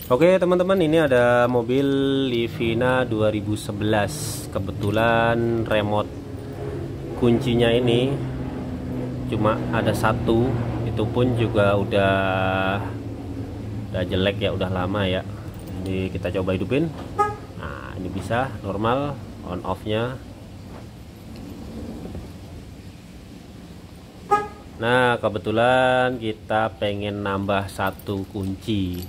Oke teman-teman, ini ada mobil Livina 2011. Kebetulan remote kuncinya ini cuma ada satu, itu pun juga udah jelek ya, udah lama ya. Ini kita coba hidupin. Nah, ini bisa normal on off-nya. Nah, kebetulan kita pengen nambah satu kunci.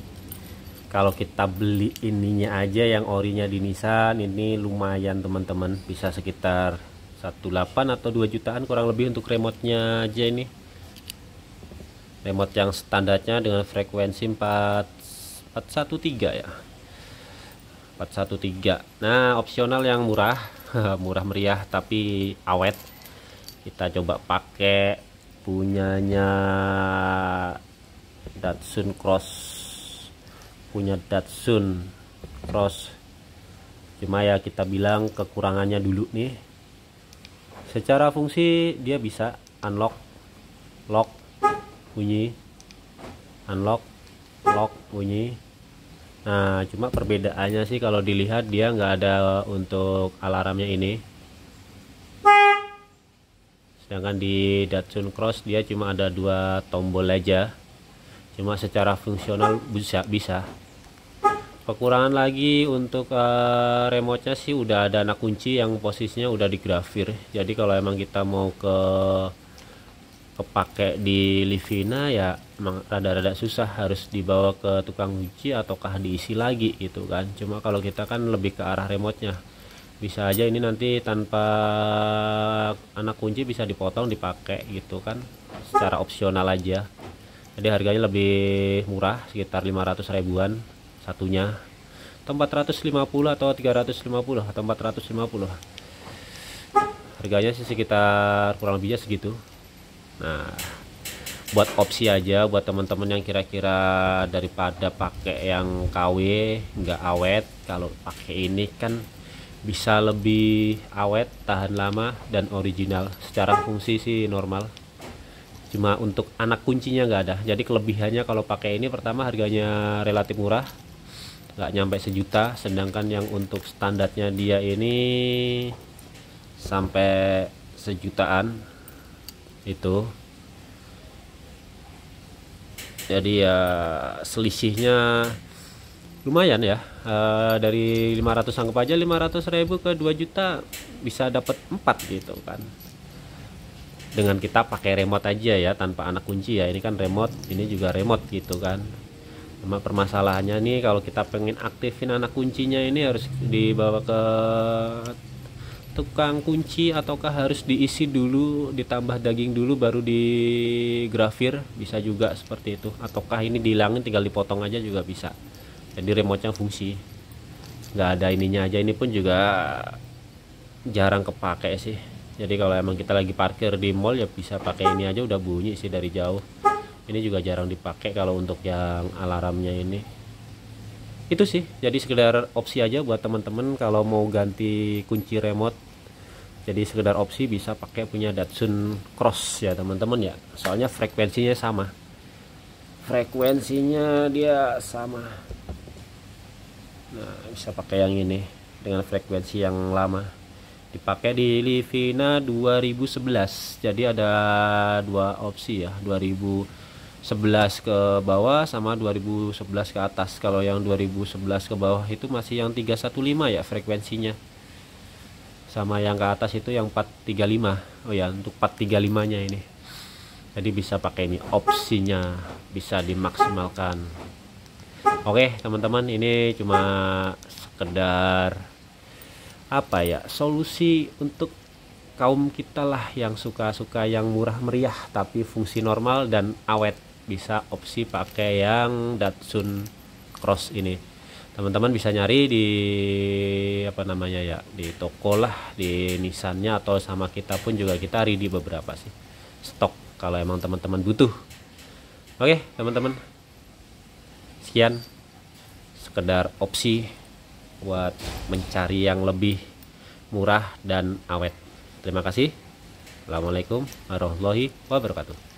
Kalau kita beli ininya aja yang orinya di Nissan, ini lumayan teman-teman, bisa sekitar 1,8 atau 2 jutaan kurang lebih untuk remote-nya aja ini. Remote yang standarnya dengan frekuensi 413 ya. 413. Nah, opsional yang murah, murah meriah tapi awet. Kita coba pakai punyanya Datsun Cross. Cuma ya kita bilang kekurangannya dulu nih. Secara fungsi dia bisa unlock, lock, bunyi, unlock, lock, bunyi. Nah, cuma perbedaannya sih kalau dilihat dia nggak ada untuk alarmnya ini. Sedangkan di Datsun Cross dia cuma ada 2 tombol aja. Cuma secara fungsional bisa. Kekurangan lagi untuk remote-nya sih udah ada anak kunci yang posisinya udah digrafir. Jadi kalau emang kita mau kepake di Livina ya emang rada-rada susah, harus dibawa ke tukang kunci ataukah diisi lagi gitu kan. Cuma kalau kita kan lebih ke arah remote-nya. Bisa aja ini nanti tanpa anak kunci bisa dipotong dipakai gitu kan, secara opsional aja. Jadi harganya lebih murah, sekitar 500 ribuan satunya, atau 450 atau 350 atau 450. Harganya sih sekitar kurang lebihnya segitu. Nah, buat opsi aja buat teman-teman yang kira-kira daripada pakai yang KW nggak awet, kalau pakai ini kan bisa lebih awet, tahan lama, dan original. Secara fungsi sih normal, cuma untuk anak kuncinya nggak ada. Jadi kelebihannya kalau pakai ini, pertama harganya relatif murah, nggak nyampe sejuta. Sedangkan yang untuk standarnya dia ini sampai sejutaan itu. Jadi ya selisihnya lumayan ya, dari 500 anggap aja 500.000 ke 2 juta bisa dapat 4 gitu kan, dengan kita pakai remote aja ya, tanpa anak kunci ya. Ini kan remote, ini juga remote gitu kan. Cuma permasalahannya nih, kalau kita pengen aktifin anak kuncinya ini harus dibawa ke tukang kunci ataukah harus diisi dulu, ditambah daging dulu baru digrafir, bisa juga seperti itu. Ataukah ini dihilangin tinggal dipotong aja juga bisa. Jadi remote-nya fungsi, nggak ada ininya aja. Ini pun juga jarang kepake sih. Jadi kalau emang kita lagi parkir di mall ya bisa pakai ini aja, udah bunyi sih dari jauh. Ini juga jarang dipakai kalau untuk yang alarmnya ini. Itu sih, jadi sekedar opsi aja buat teman-teman kalau mau ganti kunci remote. Jadi sekedar opsi, bisa pakai punya Datsun Cross ya teman-teman ya. Soalnya frekuensinya sama. Nah, bisa pakai yang ini dengan frekuensi yang lama. Dipakai di Livina 2011. Jadi ada 2 opsi ya, 2011 ke bawah sama 2011 ke atas. Kalau yang 2011 ke bawah itu masih yang 315 ya frekuensinya, sama yang ke atas itu yang 435. Oh ya, untuk 435 nya ini. Jadi bisa pakai ini, opsinya bisa dimaksimalkan. Oke teman-teman, ini cuma sekedar apa ya, solusi untuk kaum kita lah yang suka-suka yang murah meriah tapi fungsi normal dan awet. Bisa opsi pakai yang Datsun Cross ini. Teman-teman bisa nyari di apa namanya ya, di toko lah, di Nissannya, atau sama kita pun juga kita ready beberapa sih stok kalau emang teman-teman butuh. Oke teman-teman, sekian sekedar opsi buat mencari yang lebih murah dan awet. Terima kasih. Assalamualaikum warahmatullahi wabarakatuh.